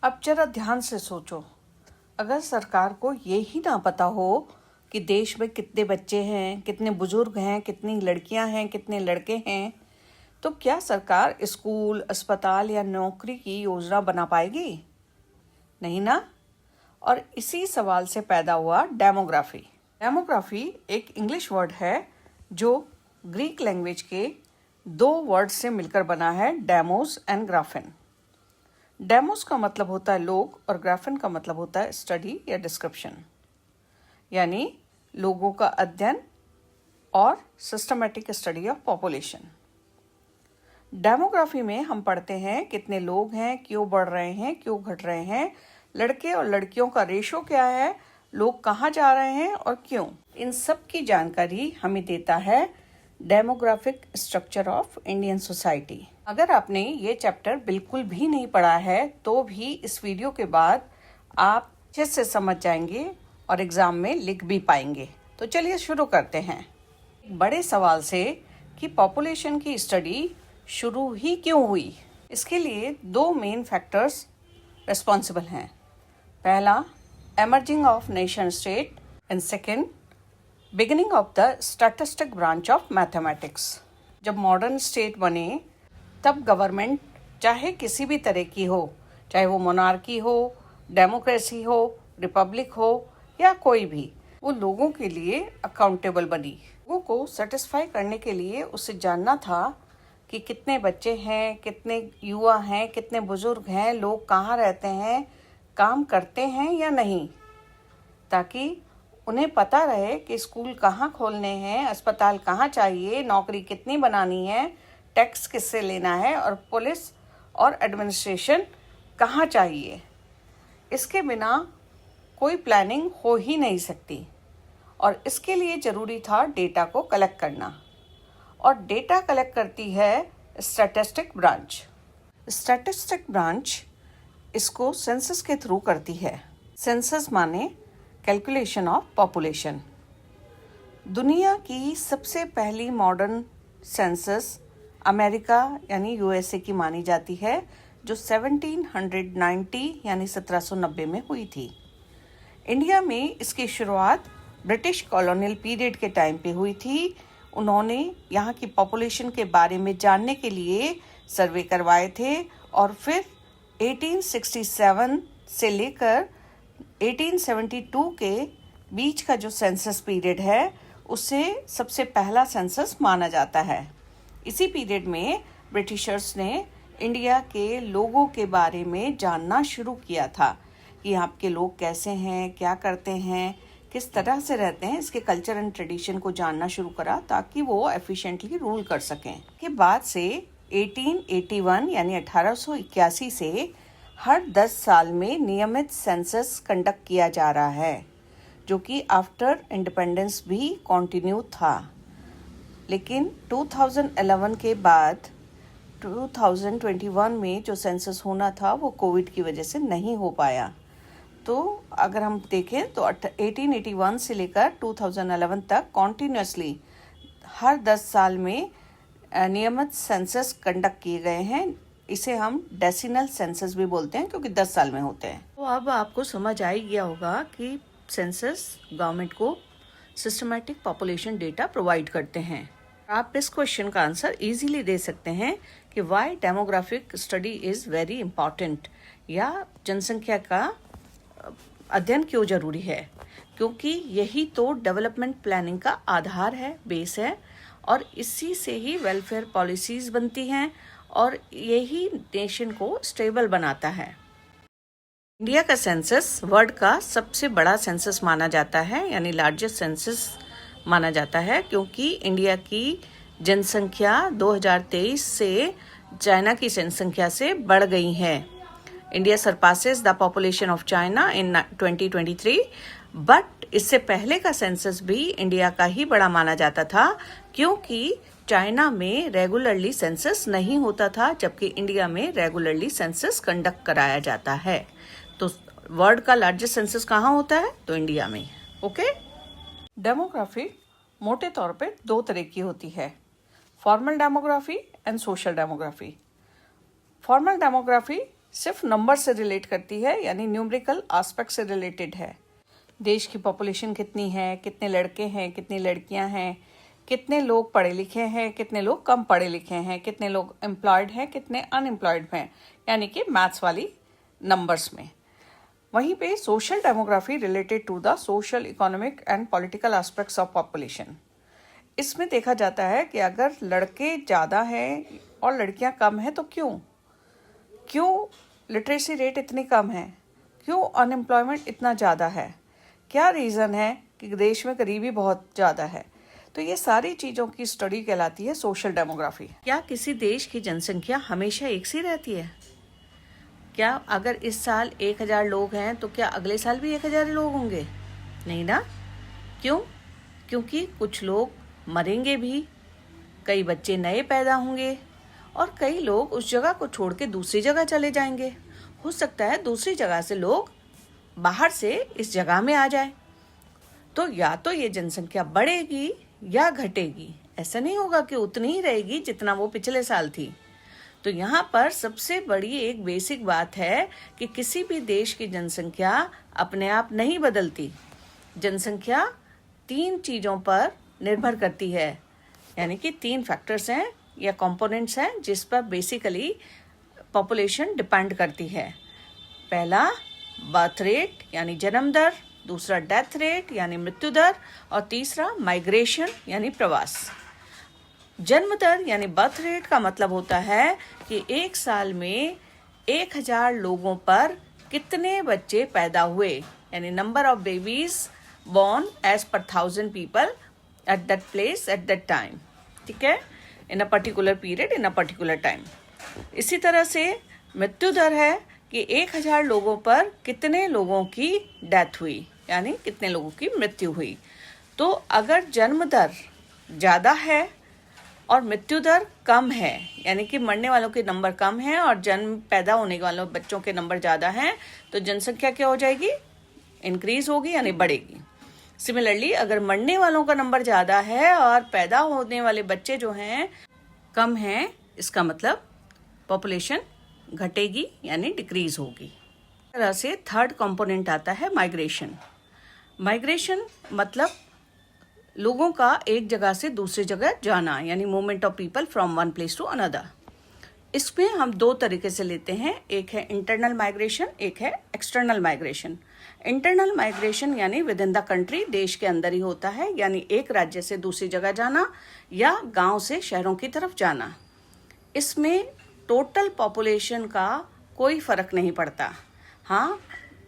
अब जरा ध्यान से सोचो, अगर सरकार को ये ही ना पता हो कि देश में कितने बच्चे हैं, कितने बुजुर्ग हैं, कितनी लड़कियां हैं, कितने लड़के हैं, तो क्या सरकार स्कूल, अस्पताल या नौकरी की योजना बना पाएगी? नहीं ना। और इसी सवाल से पैदा हुआ डेमोग्राफी। डेमोग्राफी एक इंग्लिश वर्ड है जो ग्रीक लैंग्वेज के दो वर्ड से मिलकर बना है, डेमोस एंड ग्राफेन। डेमोस का मतलब होता है लोग और ग्राफेन का मतलब होता है स्टडी या डिस्क्रिप्शन, यानी लोगों का अध्ययन और systematic study of population. Demography में हम पढ़ते हैं कितने लोग हैं, क्यों बढ़ रहे हैं, क्यों घट रहे हैं, लड़के और लड़कियों का रेशो क्या है, लोग कहाँ जा रहे हैं और क्यों। इन सब की जानकारी हमें देता है demographic structure of Indian society. अगर आपने ये चैप्टर बिल्कुल भी नहीं पढ़ा है तो भी इस वीडियो के बाद आप अच्छे से समझ जाएंगे और एग्जाम में लिख भी पाएंगे। तो चलिए शुरू करते हैं एक बड़े सवाल से कि पॉपुलेशन की स्टडी शुरू ही क्यों हुई। इसके लिए दो मेन फैक्टर्स रिस्पॉन्सिबल हैं। पहला, emerging of nation state, and second, beginning of the statistic branch of mathematics। जब मॉडर्न स्टेट बने तब गवर्नमेंट चाहे किसी भी तरह की हो, चाहे वो मोनार्की हो, डेमोक्रेसी हो, रिपब्लिक हो या कोई भी, वो लोगों के लिए अकाउंटेबल बनी। लोगों को सेटिस्फाई करने के लिए उसे जानना था कि कितने बच्चे हैं, कितने युवा हैं, कितने बुजुर्ग हैं, लोग कहाँ रहते हैं, काम करते हैं या नहीं, ताकि उन्हें पता रहे कि स्कूल कहाँ खोलने हैं, अस्पताल कहाँ चाहिए, नौकरी कितनी बनानी है, टैक्स किससे लेना है और पुलिस और एडमिनिस्ट्रेशन कहाँ चाहिए। इसके बिना कोई प्लानिंग हो ही नहीं सकती और इसके लिए ज़रूरी था डेटा को कलेक्ट करना। और डेटा कलेक्ट करती है स्टैटिस्टिक ब्रांच। स्टैटिस्टिक ब्रांच इसको सेंसस के थ्रू करती है। सेंसस माने कैलकुलेशन ऑफ पॉपुलेशन। दुनिया की सबसे पहली मॉडर्न सेंसस अमेरिका यानी यूएसए की मानी जाती है, जो 1790 यानी 1790 में हुई थी। इंडिया में इसकी शुरुआत ब्रिटिश कॉलोनियल पीरियड के टाइम पे हुई थी। उन्होंने यहाँ की पॉपुलेशन के बारे में जानने के लिए सर्वे करवाए थे और फिर 1867 से लेकर 1872 के बीच का जो सेंसस पीरियड है उसे सबसे पहला सेंसस माना जाता है। इसी पीरियड में ब्रिटिशर्स ने इंडिया के लोगों के बारे में जानना शुरू किया था कि यहाँ के लोग कैसे हैं, क्या करते हैं, किस तरह से रहते हैं, इसके कल्चर एंड ट्रेडिशन को जानना शुरू करा ताकि वो एफिशिएंटली रूल कर सकें। के बाद से 1881 यानी 1881 से हर 10 साल में नियमित सेंसस कंडक्ट किया जा रहा है, जो कि आफ्टर इंडिपेंडेंस भी कंटिन्यू था। लेकिन 2011 के बाद 2021 में जो सेंसस होना था वो कोविड की वजह से नहीं हो पाया। तो अगर हम देखें तो 1881 से लेकर 2011 तक कॉन्टिन्यूसली हर 10 साल में नियमित सेंसस कंडक्ट किए गए हैं। इसे हम डेसिनल सेंसस भी बोलते हैं क्योंकि 10 साल में होते हैं। तो अब आपको समझ आ ही गया होगा कि सेंसस गवर्नमेंट को सिस्टमैटिक पॉपुलेशन डेटा प्रोवाइड करते हैं। आप इस क्वेश्चन का आंसर इजीली दे सकते हैं कि why demographic study is very important, या जनसंख्या का अध्ययन क्यों जरूरी है, क्योंकि यही तो डेवलपमेंट प्लानिंग का आधार है, बेस है, और इसी से ही वेलफेयर पॉलिसीज बनती हैं और यही नेशन को स्टेबल बनाता है। इंडिया का सेंसस वर्ल्ड का सबसे बड़ा सेंसस माना जाता है, यानी लार्जेस्ट सेंसस माना जाता है, क्योंकि इंडिया की जनसंख्या 2023 से चाइना की जनसंख्या से बढ़ गई है। India surpasses the population of China in 2023, but इससे पहले का सेंसस भी इंडिया का ही बड़ा माना जाता था, क्योंकि चाइना में रेगुलरली सेंसस नहीं होता था, जबकि इंडिया में रेगुलरली सेंसस कंडक्ट कराया जाता है। तो वर्ल्ड का लार्जेस्ट सेंसस कहाँ होता है? तो इंडिया में। ओके। डेमोग्राफी मोटे तौर पे दो तरह की होती है, formal demography and social demography. Formal demography सिर्फ नंबर से रिलेट करती है, यानी न्यूमेरिकल एस्पेक्ट से रिलेटेड है। देश की पॉपुलेशन कितनी है, कितने लड़के हैं, कितनी लड़कियां हैं, कितने लोग पढ़े लिखे हैं, कितने लोग कम पढ़े लिखे हैं, कितने लोग एम्प्लॉयड हैं, कितने अनएम्प्लॉयड हैं, यानी कि मैथ्स वाली नंबर्स में। वहीं पे social demography related to the social, economic and political aspects of population. इसमें देखा जाता है कि अगर लड़के ज़्यादा हैं और लड़कियां कम हैं तो क्यों लिटरेसी रेट इतनी कम है, क्यों अनएम्प्लॉयमेंट इतना ज़्यादा है, क्या रीज़न है कि देश में गरीबी बहुत ज़्यादा है। तो ये सारी चीज़ों की स्टडी कहलाती है सोशल डेमोग्राफी। क्या किसी देश की जनसंख्या हमेशा एक सी रहती है? क्या अगर इस साल 1000 लोग हैं तो क्या अगले साल भी 1000 लोग होंगे? नहीं ना। क्यों? क्योंकि कुछ लोग मरेंगे भी, कई बच्चे नए पैदा होंगे और कई लोग उस जगह को छोड़ के दूसरी जगह चले जाएंगे। हो सकता है दूसरी जगह से लोग बाहर से इस जगह में आ जाए। तो या तो ये जनसंख्या बढ़ेगी या घटेगी, ऐसा नहीं होगा कि उतनी ही रहेगी जितना वो पिछले साल थी। तो यहाँ पर सबसे बड़ी एक बेसिक बात है कि किसी भी देश की जनसंख्या अपने आप नहीं बदलती। जनसंख्या 3 चीज़ों पर निर्भर करती है, यानी कि 3 फैक्टर्स हैं या कंपोनेंट्स हैं जिस पर बेसिकली पॉपुलेशन डिपेंड करती है। पहला बर्थ रेट यानी जन्म दर, दूसरा डेथ रेट यानी मृत्यु दर, और तीसरा माइग्रेशन यानी प्रवास। जन्म दर यानी बर्थ रेट का मतलब होता है कि एक साल में 1000 लोगों पर कितने बच्चे पैदा हुए, यानी number of babies born as per 1000 people at that place at that time, ठीक है, in a particular period in a particular time। इसी तरह से मृत्यु दर है कि 1000 लोगों पर कितने लोगों की डेथ हुई, यानी कितने लोगों की मृत्यु हुई। तो अगर जन्म दर ज़्यादा है और मृत्यु दर कम है, यानी कि मरने वालों के नंबर कम है और जन्म पैदा होने वालों बच्चों के नंबर ज़्यादा हैं, तो जनसंख्या क्या हो जाएगी? इंक्रीज होगी यानी बढ़ेगी। सिमिलरली अगर मरने वालों का नंबर ज़्यादा है और पैदा होने वाले बच्चे जो हैं कम हैं, इसका मतलब पॉपुलेशन घटेगी यानी डिक्रीज होगी। इस तरह से थर्ड कंपोनेंट आता है माइग्रेशन। माइग्रेशन मतलब लोगों का एक जगह से दूसरी जगह जाना, यानी movement of people from one place to another. इसमें हम 2 तरीके से लेते हैं, एक है इंटरनल माइग्रेशन, एक है एक्सटर्नल माइग्रेशन। इंटरनल माइग्रेशन यानी विद इन द कंट्री, देश के अंदर ही होता है, यानी एक राज्य से दूसरी जगह जाना या गांव से शहरों की तरफ जाना। इसमें टोटल पॉपुलेशन का कोई फर्क नहीं पड़ता। हाँ,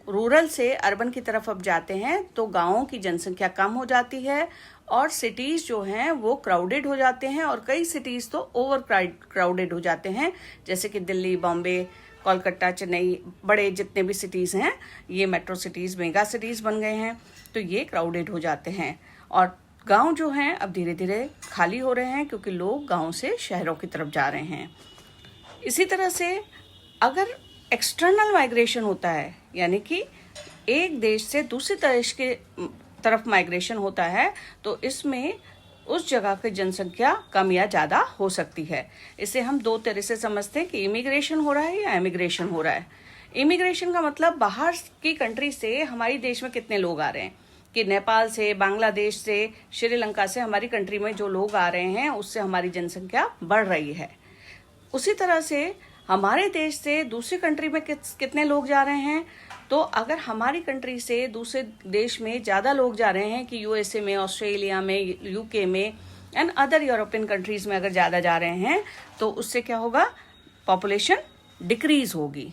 रूरल से अर्बन की तरफ अब जाते हैं तो गांवों की जनसंख्या कम हो जाती है और सिटीज़ जो हैं वो क्राउडेड हो जाते हैं, और कई सिटीज़ तो ओवर क्राउडेड हो जाते हैं, जैसे कि दिल्ली, बॉम्बे, कोलकाता, चेन्नई, बड़े जितने भी सिटीज़ हैं ये मेट्रो सिटीज़, मेगा सिटीज़ बन गए हैं, तो ये क्राउडेड हो जाते हैं। और गांव जो हैं अब धीरे धीरे खाली हो रहे हैं क्योंकि लोग गांव से शहरों की तरफ जा रहे हैं। इसी तरह से अगर एक्सटर्नल माइग्रेशन होता है, यानी कि एक देश से दूसरे देश के तरफ माइग्रेशन होता है, तो इसमें उस जगह की जनसंख्या कम या ज़्यादा हो सकती है। इसे हम 2 तरह से समझते हैं कि इमिग्रेशन हो रहा है या एमिग्रेशन हो रहा है। इमिग्रेशन का मतलब बाहर की कंट्री से हमारी देश में कितने लोग आ रहे हैं, कि नेपाल से, बांग्लादेश से, श्रीलंका से हमारी कंट्री में जो लोग आ रहे हैं उससे हमारी जनसंख्या बढ़ रही है। उसी तरह से हमारे देश से दूसरी कंट्री में कितने लोग जा रहे हैं, तो अगर हमारी कंट्री से दूसरे देश में ज़्यादा लोग जा रहे हैं, कि यूएसए में, ऑस्ट्रेलिया में, यूके में एंड अदर यूरोपियन कंट्रीज़ में अगर ज़्यादा जा रहे हैं, तो उससे क्या होगा? पॉपुलेशन डिक्रीज होगी।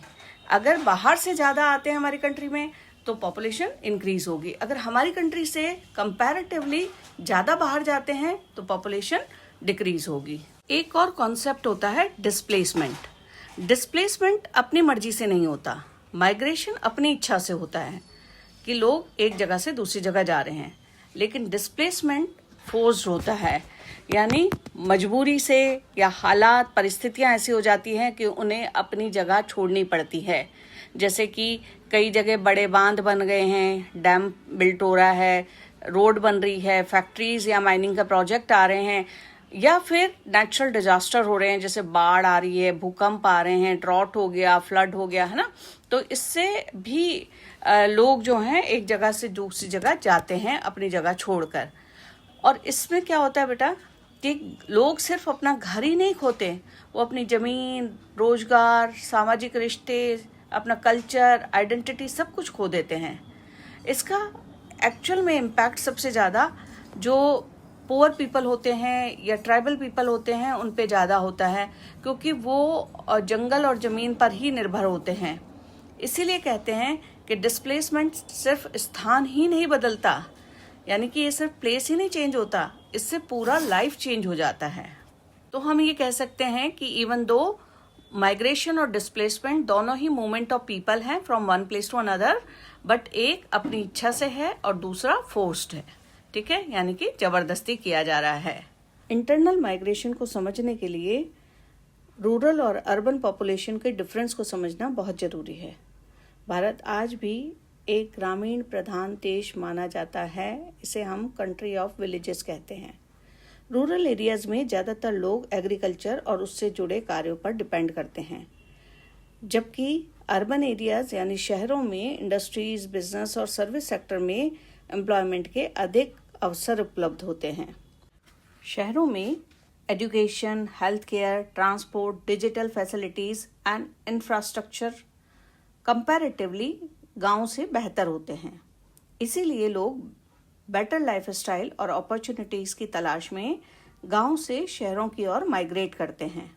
अगर बाहर से ज़्यादा आते हैं हमारी कंट्री में तो पॉपुलेशन इंक्रीज होगी। अगर हमारी कंट्री से कंपैरेटिवली ज़्यादा बाहर जाते हैं तो पॉपुलेशन डिक्रीज होगी। एक और कॉन्सेप्ट होता है डिस्प्लेसमेंट। डिस्प्लेसमेंट अपनी मर्जी से नहीं होता, माइग्रेशन अपनी इच्छा से होता है कि लोग एक जगह से दूसरी जगह जा रहे हैं, लेकिन डिस्प्लेसमेंट फोर्स्ड होता है, यानी मजबूरी से या हालात, परिस्थितियां ऐसी हो जाती हैं कि उन्हें अपनी जगह छोड़नी पड़ती है। जैसे कि कई जगह बड़े बांध बन गए हैं, डैम बिल्ट हो रहा है, रोड बन रही है, फैक्ट्रीज या माइनिंग का प्रोजेक्ट आ रहे हैं, या फिर नेचुरल डिजास्टर हो रहे हैं, जैसे बाढ़ आ रही है, भूकंप आ रहे हैं, ड्रॉट हो गया, फ्लड हो गया, है ना। तो इससे भी लोग जो हैं एक जगह से दूसरी जगह जाते हैं अपनी जगह छोड़कर। और इसमें क्या होता है बेटा कि लोग सिर्फ अपना घर ही नहीं खोते, वो अपनी जमीन, रोजगार, सामाजिक रिश्ते, अपना कल्चर, आइडेंटिटी सब कुछ खो देते हैं। इसका एक्चुअल में इम्पैक्ट सबसे ज़्यादा जो पुअर पीपल होते हैं या ट्राइबल पीपल होते हैं उन पे ज़्यादा होता है, क्योंकि वो जंगल और ज़मीन पर ही निर्भर होते हैं। इसीलिए कहते हैं कि डिस्प्लेसमेंट सिर्फ स्थान ही नहीं बदलता, यानी कि ये सिर्फ प्लेस ही नहीं चेंज होता, इससे पूरा लाइफ चेंज हो जाता है। तो हम ये कह सकते हैं कि इवन दो माइग्रेशन और डिस्प्लेसमेंट दोनों ही मूवमेंट ऑफ पीपल हैं from one place to another, but एक अपनी इच्छा से है और दूसरा फोर्स्ड है, ठीक है, यानी कि जबरदस्ती किया जा रहा है। इंटरनल माइग्रेशन को समझने के लिए रूरल और अर्बन पॉपुलेशन के डिफरेंस को समझना बहुत जरूरी है। भारत आज भी एक ग्रामीण प्रधान देश माना जाता है, इसे हम कंट्री ऑफ विलेजेस कहते हैं। रूरल एरियाज में ज़्यादातर लोग एग्रीकल्चर और उससे जुड़े कार्यों पर डिपेंड करते हैं, जबकि अर्बन एरियाज यानी शहरों में इंडस्ट्रीज, बिजनेस और सर्विस सेक्टर में एम्प्लॉयमेंट के अधिक अवसर उपलब्ध होते हैं। शहरों में education, health care, transport, digital facilities and infrastructure comparatively गांव से बेहतर होते हैं। इसीलिए लोग बेटर लाइफस्टाइल और अपॉर्चुनिटीज़ की तलाश में गांव से शहरों की ओर माइग्रेट करते हैं।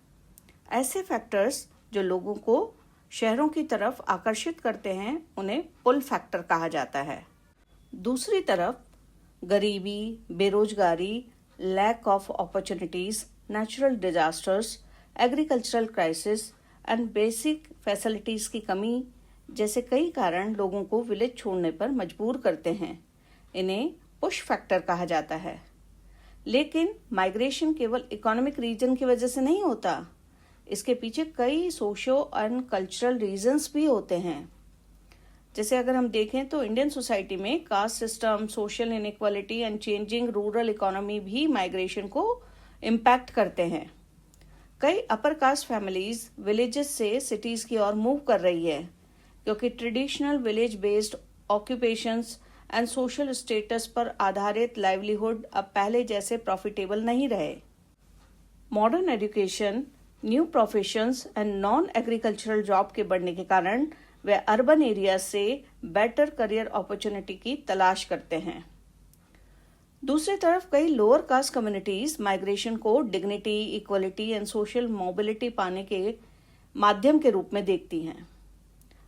ऐसे फैक्टर्स जो लोगों को शहरों की तरफ आकर्षित करते हैं उन्हें पुल फैक्टर कहा जाता है। दूसरी तरफ गरीबी, बेरोजगारी, lack of opportunities, natural disasters, agricultural crisis and basic facilities की कमी जैसे कई कारण लोगों को विलेज छोड़ने पर मजबूर करते हैं। इन्हें पुश फैक्टर कहा जाता है। लेकिन माइग्रेशन केवल इकोनॉमिक रीजन की वजह से नहीं होता, इसके पीछे कई सोशो एंड कल्चरल रीजंस भी होते हैं। जैसे अगर हम देखें तो इंडियन सोसाइटी में caste system, social inequality and changing rural economy भी माइग्रेशन को इम्पैक्ट करते हैं। कई अपर कास्ट फैमिलीज विलेजेस से सिटीज की ओर मूव कर रही है, क्योंकि traditional village based occupations and social status पर आधारित लाइवलीहुड अब पहले जैसे प्रॉफिटेबल नहीं रहे। Modern education, new professions and non agricultural job के बढ़ने के कारण वे अर्बन एरिया से बेटर करियर अपॉर्चुनिटी की तलाश करते हैं। दूसरी तरफ कई लोअर कास्ट कम्युनिटीज माइग्रेशन को dignity, equality and social mobility पाने के माध्यम के रूप में देखती हैं।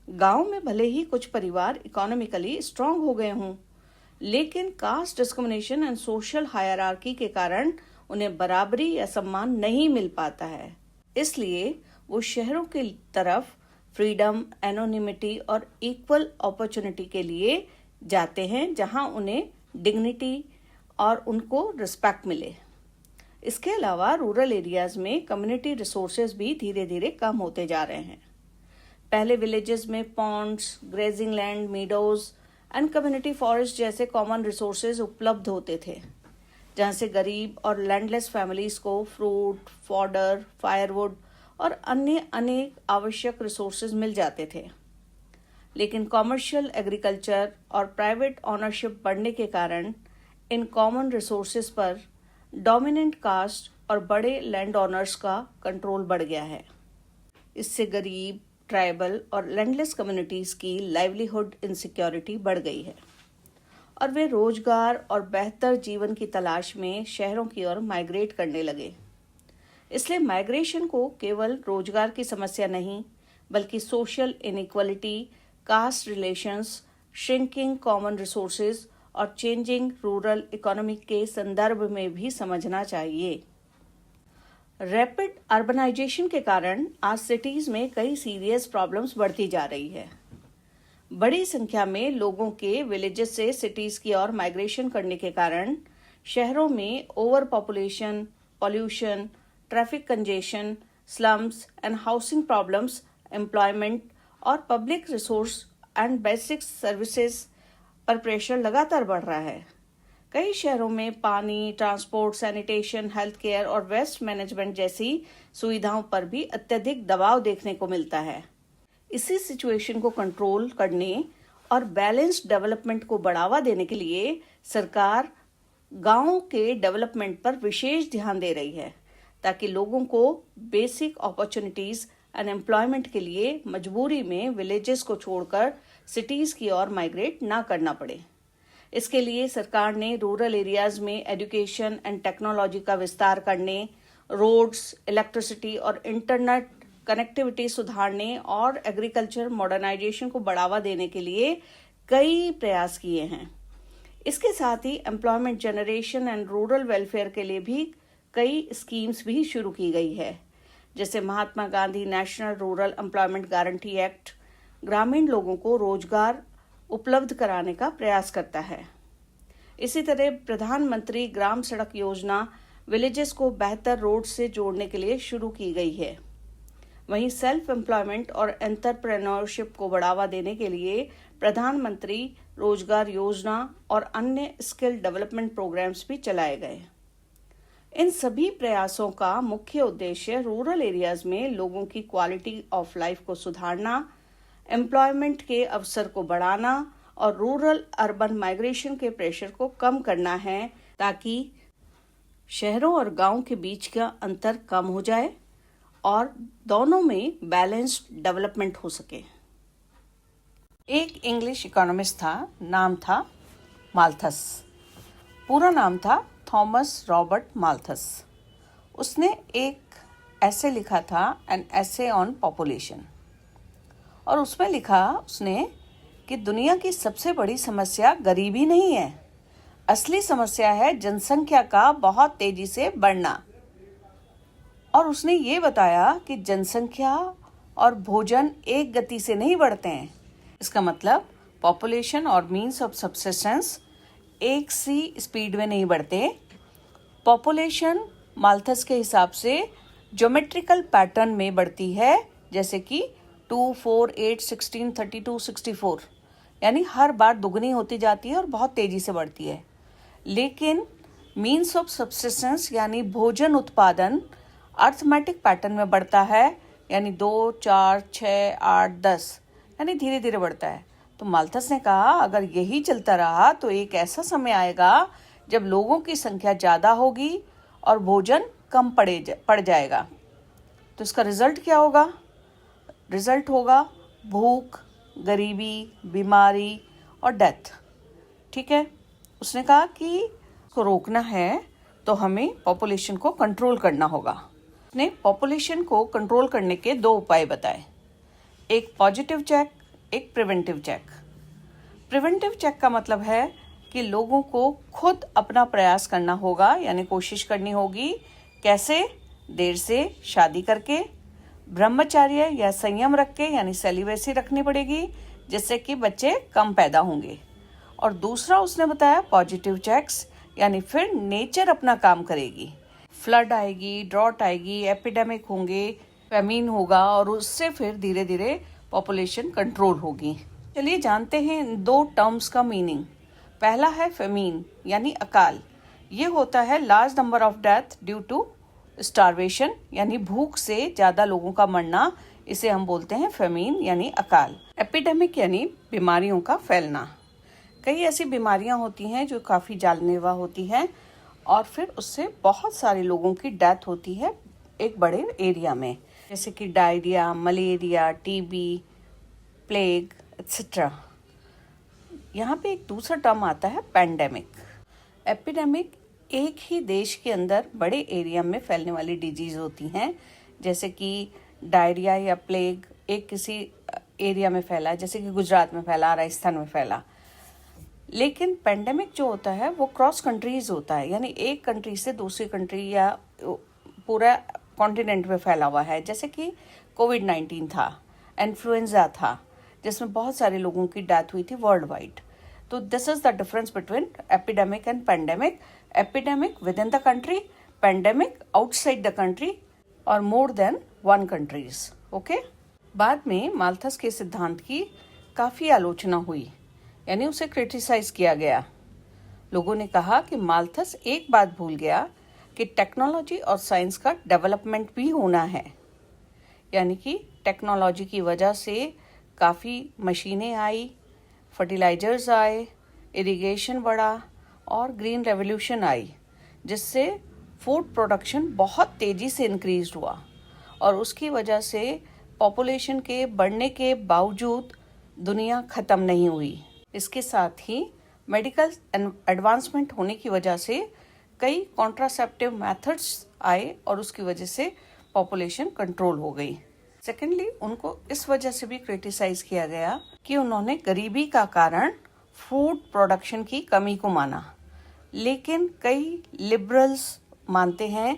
गांव में भले ही कुछ परिवार इकोनॉमिकली स्ट्रांग हो गए हों, लेकिन caste discrimination and social hierarchy के कारण उन्हें बराबरी या सम्मान नहीं मिल पाता है। इसलिए वो शहरों की तरफ फ्रीडम, एनोनिमिटी और इक्वल अपॉर्चुनिटी के लिए जाते हैं, जहां उन्हें डिग्निटी और उनको रिस्पेक्ट मिले। इसके अलावा रूरल एरियाज में कम्युनिटी रिसोर्सेज भी धीरे धीरे कम होते जा रहे हैं। पहले विलेजेस में ponds, grazing land, meadows and community forest जैसे कॉमन रिसोर्सेज उपलब्ध होते थे, जहां से गरीब और लैंडलेस फैमिलीज को फ्रूट, फॉडर, फायरवुड और अन्य अनेक आवश्यक रिसोर्सेज मिल जाते थे। लेकिन कॉमर्शियल एग्रीकल्चर और प्राइवेट ऑनरशिप बढ़ने के कारण इन कॉमन रिसोर्सेज पर डोमिनेंट कास्ट और बड़े लैंड ओनर्स का कंट्रोल बढ़ गया है। इससे गरीब, ट्राइबल और लैंडलेस कम्युनिटीज की लाइवलीहुड इनसिक्योरिटी बढ़ गई है और वे रोजगार और बेहतर जीवन की तलाश में शहरों की ओर माइग्रेट करने लगे। इसलिए माइग्रेशन को केवल रोजगार की समस्या नहीं, बल्कि social inequality, caste relations, shrinking common resources और चेंजिंग रूरल इकोनॉमी के संदर्भ में भी समझना चाहिए। रैपिड अर्बनाइजेशन के कारण आज सिटीज में कई सीरियस प्रॉब्लम्स बढ़ती जा रही है। बड़ी संख्या में लोगों के विलेजेस से सिटीज की ओर माइग्रेशन करने के कारण शहरों में over population, pollution, traffic congestion, slums and housing problems, employment और public resource and basic services पर प्रेशर लगातार बढ़ रहा है। कई शहरों में पानी, ट्रांसपोर्ट, सैनिटेशन, हेल्थ केयर और वेस्ट मैनेजमेंट जैसी सुविधाओं पर भी अत्यधिक दबाव देखने को मिलता है। इसी सिचुएशन को कंट्रोल करने और बैलेंस्ड डेवलपमेंट को बढ़ावा देने के लिए सरकार गांव के डेवलपमेंट पर विशेष ध्यान दे रही है, ताकि लोगों को बेसिक अपॉर्चुनिटीज एंड एम्प्लॉयमेंट के लिए मजबूरी में विलेजेस को छोड़कर सिटीज की ओर माइग्रेट ना करना पड़े। इसके लिए सरकार ने रूरल एरियाज में एजुकेशन एंड टेक्नोलॉजी का विस्तार करने, रोड्स, इलेक्ट्रिसिटी और इंटरनेट कनेक्टिविटी सुधारने और एग्रीकल्चर मॉडर्नाइजेशन को बढ़ावा देने के लिए कई प्रयास किए हैं। इसके साथ ही employment generation and rural welfare के लिए भी कई स्कीम्स भी शुरू की गई है, जैसे Mahatma Gandhi national rural employment guarantee act ग्रामीण लोगों को रोजगार उपलब्ध कराने का प्रयास करता है। इसी तरह प्रधानमंत्री ग्राम सड़क योजना विलेजेस को बेहतर रोड से जोड़ने के लिए शुरू की गई है। वहीं सेल्फ एम्प्लॉयमेंट और एंटरप्रेन्योरशिप को बढ़ावा देने के लिए प्रधानमंत्री रोजगार योजना और अन्य स्किल डेवलपमेंट प्रोग्राम्स भी चलाए गए। इन सभी प्रयासों का मुख्य उद्देश्य रूरल एरियाज में लोगों की क्वालिटी ऑफ लाइफ को सुधारना, एम्प्लॉयमेंट के अवसर को बढ़ाना और रूरल अर्बन माइग्रेशन के प्रेशर को कम करना है, ताकि शहरों और गांव के बीच का अंतर कम हो जाए और दोनों में बैलेंस्ड डेवलपमेंट हो सके। एक इंग्लिश इकोनॉमिस्ट था, नाम था माल्थस। पूरा नाम था थॉमस रॉबर्ट माल्थस। उसने एक ऐसे लिखा था, एन ऐसे ऑन पॉपुलेशन, और उसमें लिखा उसने कि दुनिया की सबसे बड़ी समस्या गरीबी नहीं है, असली समस्या है जनसंख्या का बहुत तेजी से बढ़ना। और उसने ये बताया कि जनसंख्या और भोजन एक गति से नहीं बढ़ते हैं। इसका मतलब पॉपुलेशन और मीन्स ऑफ सब्सिस्टेंस एक सी स्पीड में नहीं बढ़ते। पॉपुलेशन माल्थस के हिसाब से ज्योमेट्रिकल पैटर्न में बढ़ती है, जैसे कि 2, 4, 8, 16, 32, 64, यानी हर बार दुगनी होती जाती है और बहुत तेजी से बढ़ती है। लेकिन मीन्स ऑफ सब्सिस्टेंस यानी भोजन उत्पादन अर्थमेटिक पैटर्न में बढ़ता है, यानी 2, 4, 6, 8, 10, यानी धीरे धीरे बढ़ता है। तो माल्थस ने कहा अगर यही चलता रहा तो एक ऐसा समय आएगा जब लोगों की संख्या ज़्यादा होगी और भोजन कम पड़ जाएगा। तो इसका रिजल्ट क्या होगा? रिजल्ट होगा भूख, गरीबी, बीमारी और डेथ। ठीक है, उसने कहा कि इसको रोकना है तो हमें पॉपुलेशन को कंट्रोल करना होगा। उसने पॉपुलेशन को कंट्रोल करने के 2 उपाय बताए, एक पॉजिटिव चेक, एक प्रिवेंटिव चेक। प्रिवेंटिव चेक का मतलब है कि लोगों को खुद अपना प्रयास करना होगा, यानी कोशिश करनी होगी। कैसे? देर से शादी करके, ब्रह्मचर्य या संयम रख के, यानी सेलिबेसी रखनी पड़ेगी, जिससे कि बच्चे कम पैदा होंगे। और दूसरा उसने बताया पॉजिटिव चेक्स, यानी फिर नेचर अपना काम करेगी। फ्लड आएगी, ड्रॉट आएगी, एपिडेमिक होंगे, फेमिन होगा और उससे फिर धीरे धीरे पॉपुलेशन कंट्रोल होगी। चलिए जानते हैं इन 2 टर्म्स का मीनिंग। पहला है फेमिन यानी अकाल। ये होता है large number of death due to starvation, यानी भूख से ज़्यादा लोगों का मरना, इसे हम बोलते हैं फेमिन यानी अकाल। एपिडेमिक यानी बीमारियों का फैलना। कई ऐसी बीमारियां होती हैं जो काफ़ी जानलेवा होती हैं और फिर उससे बहुत सारे लोगों की डेथ होती है एक बड़े एरिया में, जैसे कि diarrhoea, malaria, TB, plague etcetera. यहाँ पे एक दूसरा टर्म आता है पैंडेमिक। एपिडेमिक एक ही देश के अंदर बड़े एरिया में फैलने वाली डिजीज होती हैं, जैसे कि डायरिया या प्लेग एक किसी एरिया में फैला, जैसे कि गुजरात में फैला, राजस्थान में फैला। लेकिन पैंडेमिक जो होता है वो क्रॉस कंट्रीज होता है, यानी एक कंट्री से दूसरी कंट्री या पूरा कॉन्टिनेंट में फैला हुआ है, जैसे कि कोविड-19 था, इन्फ्लुएंजा था, जिसमें बहुत सारे लोगों की डेथ हुई थी वर्ल्ड वाइड। तो this is the difference between epidemic and pandemic. Epidemic with in the country, pandemic outside the country और मोर देन 1 कंट्रीज। ओके। बाद में माल्थस के सिद्धांत की काफ़ी आलोचना हुई, यानी उसे क्रिटिसाइज किया गया। लोगों ने कहा कि माल्थस एक बात भूल गया कि टेक्नोलॉजी और साइंस का डेवलपमेंट भी होना है। यानी कि टेक्नोलॉजी की वजह से काफ़ी मशीनें आई, फर्टिलाइजर्स आए, इरिगेशन बढ़ा और ग्रीन रेवोल्यूशन आई, जिससे फूड प्रोडक्शन बहुत तेज़ी से इंक्रीज हुआ और उसकी वजह से पॉपुलेशन के बढ़ने के बावजूद दुनिया ख़त्म नहीं हुई। इसके साथ ही मेडिकल एडवांसमेंट होने की वजह से कई कॉन्ट्रासेप्टिव मेथड्स आए और उसकी वजह से पॉपुलेशन कंट्रोल हो गई। सेकेंडली, उनको इस वजह से भी क्रिटिसाइज किया गया कि उन्होंने गरीबी का कारण फूड प्रोडक्शन की कमी को माना। लेकिन कई लिबरल्स मानते हैं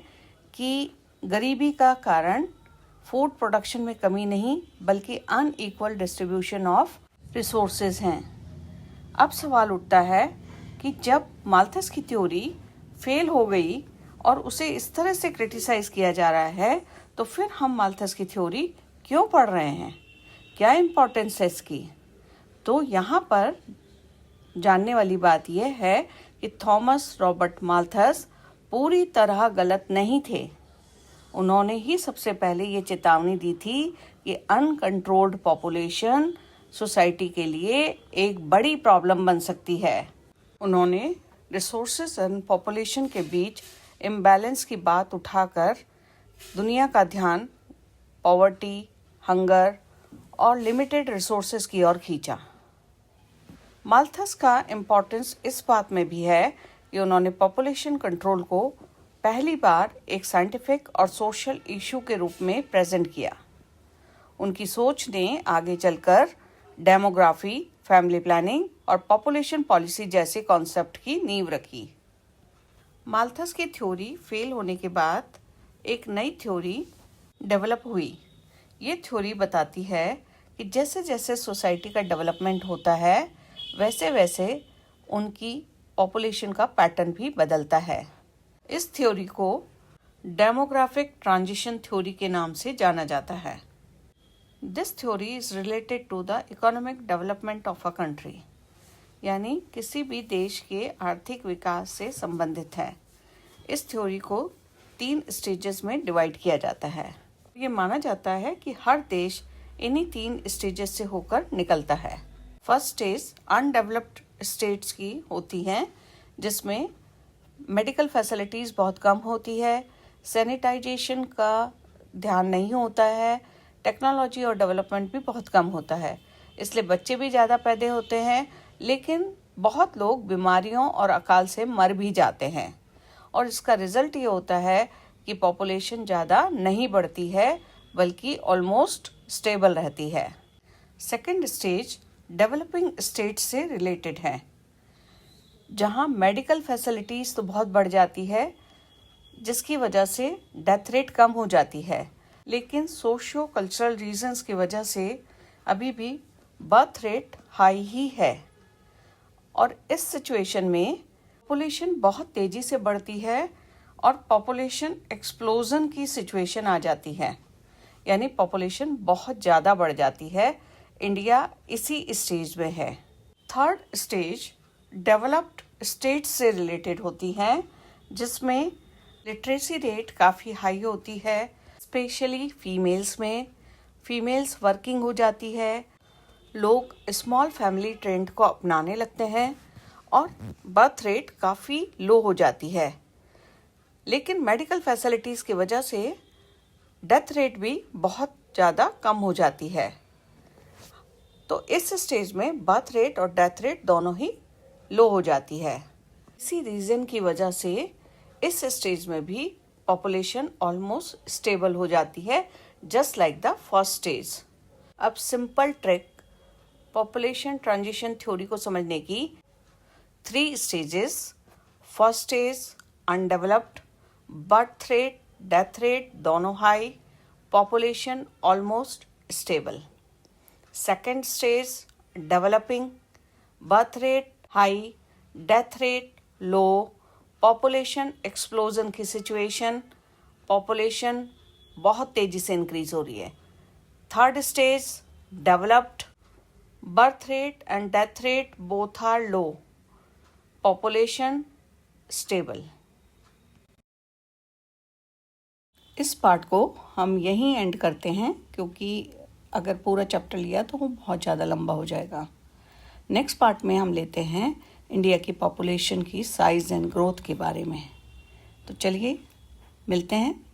कि गरीबी का कारण फूड प्रोडक्शन में कमी नहीं बल्कि अनइक्वल डिस्ट्रीब्यूशन ऑफ रिसोर्सेज हैं। अब सवाल उठता है कि जब माल्थस की थ्योरी फेल हो गई और उसे इस तरह से क्रिटिसाइज किया जा रहा है, तो फिर हम माल्थस की थ्योरी क्यों पढ़ रहे हैं? क्या इम्पोर्टेंस है इसकी? तो यहाँ पर जानने वाली बात यह है कि थॉमस रॉबर्ट माल्थस पूरी तरह गलत नहीं थे। उन्होंने ही सबसे पहले ये चेतावनी दी थी कि अनकंट्रोल्ड पॉपुलेशन सोसाइटी के लिए एक बड़ी प्रॉब्लम बन सकती है। उन्होंने रिसोर्सेज एंड पॉपुलेशन के बीच इम्बैलेंस की बात उठाकर दुनिया का ध्यान पॉवर्टी, हंगर और लिमिटेड रिसोर्सेज की ओर खींचा। माल्थस का इम्पोर्टेंस इस बात में भी है कि उन्होंने पॉपुलेशन कंट्रोल को पहली बार एक साइंटिफिक और सोशल इशू के रूप में प्रेजेंट किया। उनकी सोच ने आगे चलकर डेमोग्राफी, फैमिली प्लानिंग और पॉपुलेशन पॉलिसी जैसे कॉन्सेप्ट की नींव रखी। माल्थस की थ्योरी फेल होने के बाद एक नई थ्योरी डेवलप हुई। ये थ्योरी बताती है कि जैसे जैसे सोसाइटी का डेवलपमेंट होता है वैसे वैसे उनकी पॉपुलेशन का पैटर्न भी बदलता है। इस थ्योरी को डेमोग्राफिक ट्रांजिशन थ्योरी के नाम से जाना जाता है। This theory is related to the economic development of a country, यानी किसी भी देश के आर्थिक विकास से संबंधित है। इस थ्योरी को 3 स्टेजेस में डिवाइड किया जाता है। ये माना जाता है कि हर देश इन्हीं 3 स्टेजेस से होकर निकलता है। फर्स्ट स्टेज अनडेवलप्ड स्टेट्स की होती हैं, जिसमें मेडिकल फैसिलिटीज़ बहुत कम होती है, सैनिटाइजेशन का ध्यान नहीं होता है, टेक्नोलॉजी और डेवलपमेंट भी बहुत कम होता है। इसलिए बच्चे भी ज़्यादा पैदा होते हैं, लेकिन बहुत लोग बीमारियों और अकाल से मर भी जाते हैं और इसका रिजल्ट ये होता है कि पॉपुलेशन ज़्यादा नहीं बढ़ती है बल्कि ऑलमोस्ट स्टेबल रहती है। सेकेंड स्टेज डेवलपिंग स्टेट से रिलेटेड है, जहाँ मेडिकल फैसिलिटीज़ तो बहुत बढ़ जाती है जिसकी वजह से डेथ रेट कम हो जाती है, लेकिन सोशियो कल्चरल रीजंस की वजह से अभी भी बर्थ रेट हाई ही है और इस सिचुएशन में पॉपुलेशन बहुत तेज़ी से बढ़ती है और पॉपुलेशन एक्सप्लोजन की सिचुएशन आ जाती है, यानी पॉपुलेशन बहुत ज़्यादा बढ़ जाती है। इंडिया इसी स्टेज में है। थर्ड स्टेज डेवलप्ड स्टेट्स से रिलेटेड होती हैं, जिसमें लिटरेसी रेट काफ़ी हाई होती है, स्पेशली फीमेल्स में। फीमेल्स वर्किंग हो जाती है, लोग स्मॉल फैमिली ट्रेंड को अपनाने लगते हैं और बर्थ रेट काफ़ी लो हो जाती है। लेकिन मेडिकल फैसिलिटीज़ की वजह से डेथ रेट भी बहुत ज़्यादा कम हो जाती है। तो इस स्टेज में बर्थ रेट और डेथ रेट दोनों ही लो हो जाती है। इसी रीज़न की वजह से इस स्टेज में भी पॉपुलेशन ऑलमोस्ट स्टेबल हो जाती है, just like the first stage. अब simple trick population transition theory को समझने की 3 stages. First stage undeveloped, birth rate death rate दोनों high, population almost stable. Second stage developing, birth rate high, death rate low, population explosion की situation, population बहुत तेज़ी से increase हो रही है। Third stage developed, birth rate and death rate both are low, population stable. इस part को हम यहीं एंड करते हैं, क्योंकि अगर पूरा चैप्टर लिया तो वो बहुत ज़्यादा लंबा हो जाएगा। नेक्स्ट पार्ट में हम लेते हैं इंडिया की पॉपुलेशन की साइज़ एंड ग्रोथ के बारे में। तो चलिए मिलते हैं।